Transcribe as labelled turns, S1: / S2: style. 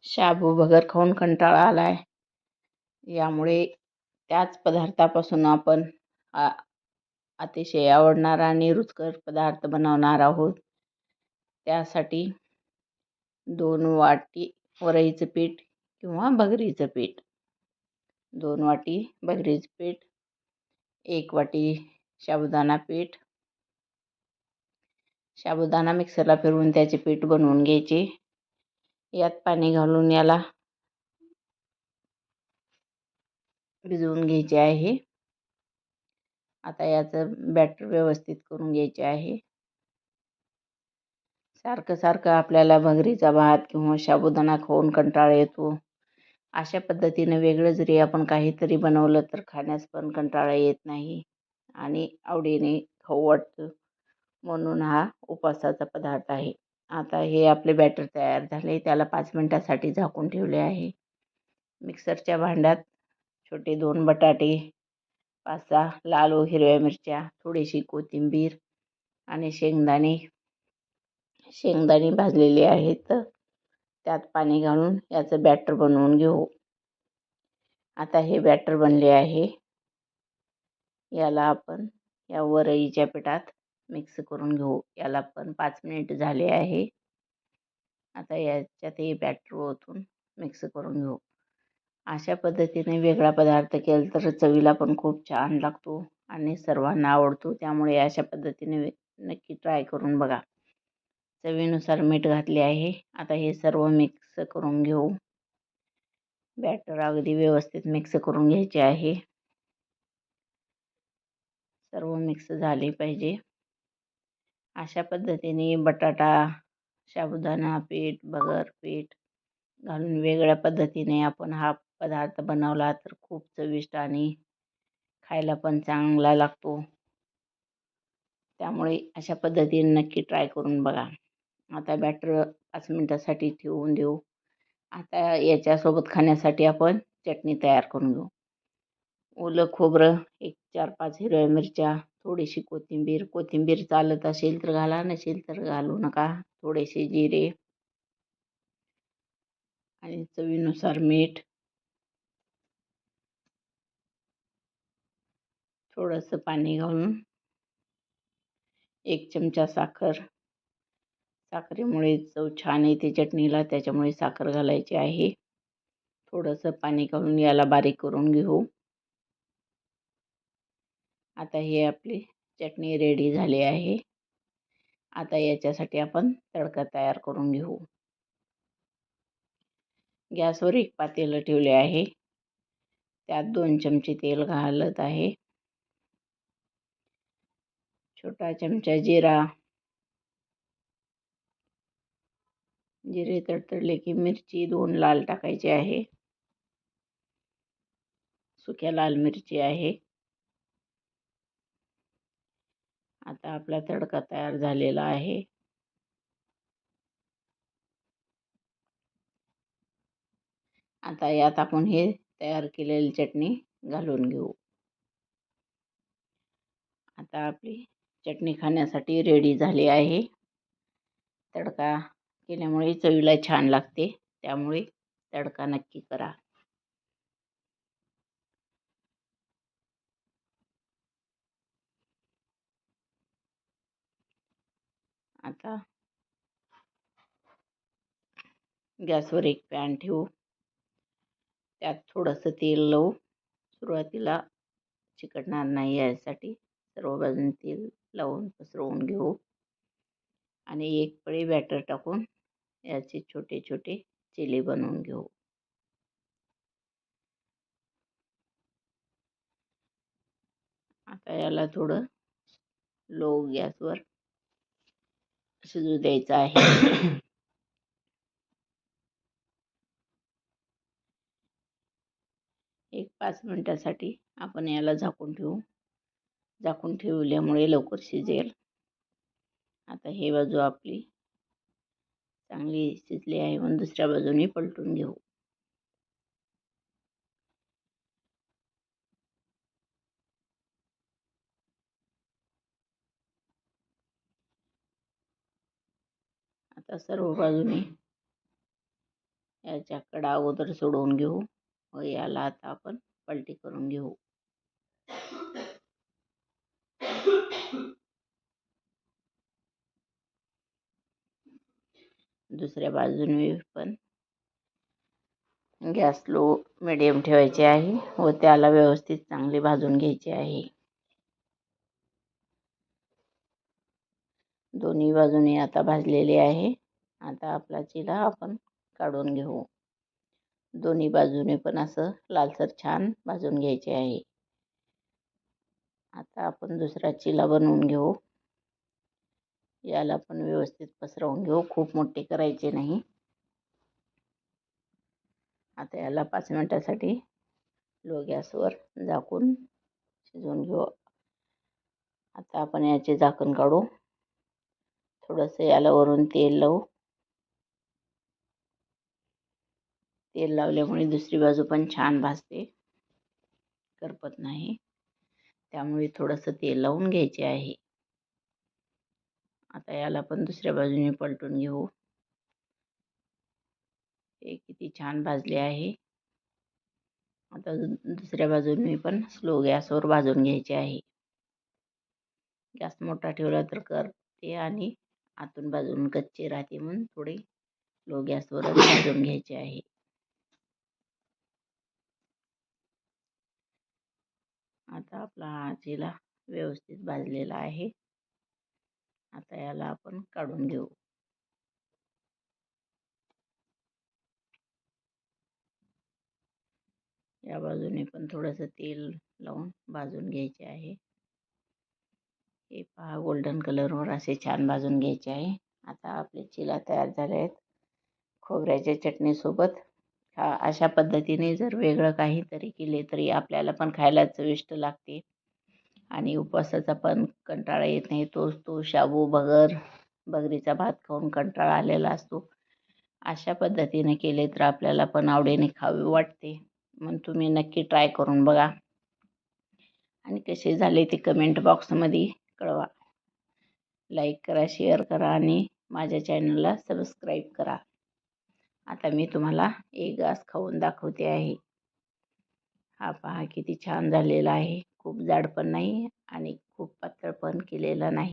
S1: शाबू भगर खाऊन कंटाळा आलाय. यामुळे त्याच पदार्थापासून आपण आ अतिशय आवडणारा आणि रुचकर पदार्थ बनवणार आहोत. त्यासाठी 2 वाटी वरईचं पीठ किंवा भगरीचं पीठ, 2 वाटी भगरीचं पीठ, 1 वाटी साबुदाणा पीठ. साबुदाणा मिक्सरला फिरवून त्याचे पीठ बनवून घ्यायचे. यात पाणी घालून याला भिजवून घ्यायचे आहे. आता याचं बॅटर व्यवस्थित करून घ्यायचे आहे. सारखं सारखं आपल्याला भगरीचा भात किंवा साबुदाणा खाऊन कंटाळा येतो. अशा पद्धतीने वेगळं जरी आपण काहीतरी बनवलं तर खाण्यास पण कंटाळा येत नाही आणि आवडीने खाऊ वाटतं. म्हणून हा उपवासाचा पदार्थ आहे. आता हे आपले बॅटर तयार झाले. त्याला 5 मिनिटासाठी झाकून ठेवले आहे. मिक्सरच्या भांड्यात छोटे 2 बटाटे, 5-6 लाल हिरव्या मिरच्या, थोडीशी कोथिंबीर आणि शेंगदाणे भाजलेले आहेत. त्यात पाणी घालून याचं बॅटर बनवून घेऊ. आता हे बॅटर बनले आहे. याला आपण या वरईच्या पिठात मिक्स करून घेऊ. याला पण 5 मिनिट झाले आहे. आता याच्यात हे बॅटर ओतून मिक्स करून घेऊ. अशा पद्धतीने वेगळा पदार्थ केला तर चवीला पण खूप छान लागतो आणि सर्वांना आवडतो. त्यामुळे अशा पद्धतीने नक्की ट्राय करून बघा. चवीनुसार मीठ घातले आहे. आता हे सर्व मिक्स करून घेऊ. बॅटर अगदी व्यवस्थित मिक्स करून घ्यायचे आहे. सर्व मिक्स झाले पाहिजे. अशा पद्धतीने बटाटा, साबुदाणा पीठ, भगर पीठ घालून वेगळ्या पद्धतीने आपण हा पदार्थ बनवला तर खूप चविष्ट आणि खायला पण चांगला लागतो. त्यामुळे अशा पद्धतीने नक्की ट्राय करून बघा. आता बॅटर 5 मिनिटासाठी ठेवून देऊ. आता याच्यासोबत खाण्यासाठी आपण चटणी तयार करून घेऊ. ओलं खोबरं, 4-5 हिरव्या मिरच्या, थोडीशी कोथिंबीर चालत असेल तर घाला, नसेल तर घालू नका. थोडेसे जिरे आणि चवीनुसार मीठ, थोडंसं पाणी घालून 1 चमचा साखर. साखरेमुळे चव छान येते चटणीला, त्याच्यामुळे साखर घालायची आहे. थोडंसं पाणी घालून याला बारीक करून घेऊ. आता हे आपली चटणी रेडी झाली आहे. आता याच्यासाठी आपण तडका तयार करून घेऊ. गॅसवर एक पातेलं ठेवले आहे. त्यात 2 चमचे तेल घालत आहे. छोटा चमचा जिरे तडतडले की मिरची 2 लाल टाकायची आहे. सुक्या लाल मिरची आहे. आता आपला तडका तयार झालेला आहे. आता यात आपण हे तयार केलेली चटणी घालून घेऊ. आता आपली चटणी खाण्यासाठी रेडी झाली आहे. तडका केल्यामुळे चवीला छान लागते. त्यामुळे तडका नक्की करा. आता गॅसवर एक पॅन ठेवू. त्यात थोडंसं तेल लावू. सुरुवातीला चिकटणार नाही यासाठी सर्व बाजूने तेल लावून पसरवून घेऊ आणि एक पळी बॅटर टाकून याचे छोटे छोटे चिले बनवून घेऊ. आता याला थोडं लो गॅसवर शिजू द्यायचं आहे. एक 5 मिनिटासाठी आपण याला झाकून ठेवू. झाकून ठेवल्यामुळे लवकर शिजेल. आता ही बाजू आपली चांगली शिजली आहे म्हणून दुसऱ्या बाजूने पलटून घेऊ. आता सर्व बाजूने याच्या कडा अगोदर सोडवून घेऊ व याला आता आपण पलटी करून घेऊ. दुसऱ्या बाजूने पण गॅस लो मिडियम ठेवायचे आहे व त्याला व्यवस्थित चांगले भाजून घ्यायचे आहे. दोन्ही बाजूने आता भाजलेले आहे. आता आपला चिला आपण काढून घेऊ. दोन्ही बाजूने पण असं लालसर छान भाजून घ्यायचे आहे. आता आपण दुसरा चिला बनवून घेऊ. याला पण व्यवस्थित पसरवून घेऊ, खूप मोठे करायचे नाही. आता याला 5 मिनिटासाठी लो गॅसवर झाकून शिजवून घेऊ. आता आपण याचे झाकण काढू. थोडंसं याला वरून तेल लावू. तेल लावल्यामुळे दुसरी बाजू पण छान भाजते, करपत नाही. त्यामुळे थोडंसं तेल लावून घ्यायचे आहे. आता याला पण दुसऱ्या बाजूने पलटून घेऊ. हे किती छान भाजले आहे. आता दुसऱ्या बाजूने पण स्लो गॅसवर भाजून घ्यायचे आहे. गॅस मोठा ठेवला तर करते आणि आतून बाजून कच्चे राहते, म्हणून थोडे लो गॅसवरच भाजून घ्यायचे आहे. आता आपला हा चिला व्यवस्थित भाजलेला आहे. आता याला आपण काढून घेऊ. या बाजूने पण थोडंसं तेल लावून भाजून घ्यायचे आहे. हे पहा, गोल्डन कलरवर असे छान भाजून घ्यायचे आहे. आता आपले चिला तयार झाले आहेत. खोबऱ्याच्या चटणीसोबत अशा पद्धतीने जर वेगळं काहीतरी केले तरी आपल्याला पण खायला चविष्ट लागते आणि उपवासाचा पण कंटाळा येत नाही. तो शाबू बगरीचा भात खाऊन कंटाळा आलेला असतो. अशा पद्धतीने केले तर आपल्याला पण आवडीने खावे वाटते. मग तुम्ही नक्की ट्राय करून बघा आणि कसे झाले ते कमेंट बॉक्समध्ये कळवा. लाईक करा, शेअर करा आणि माझ्या चॅनलला सबस्क्राईब करा. आता मी तुम्हाला एक घास खाऊन दाखवते आहे. हा पहा किती छान झालेला आहे. खूप जाड पण नाही आणि खूप पातळ पण केलेला नाही.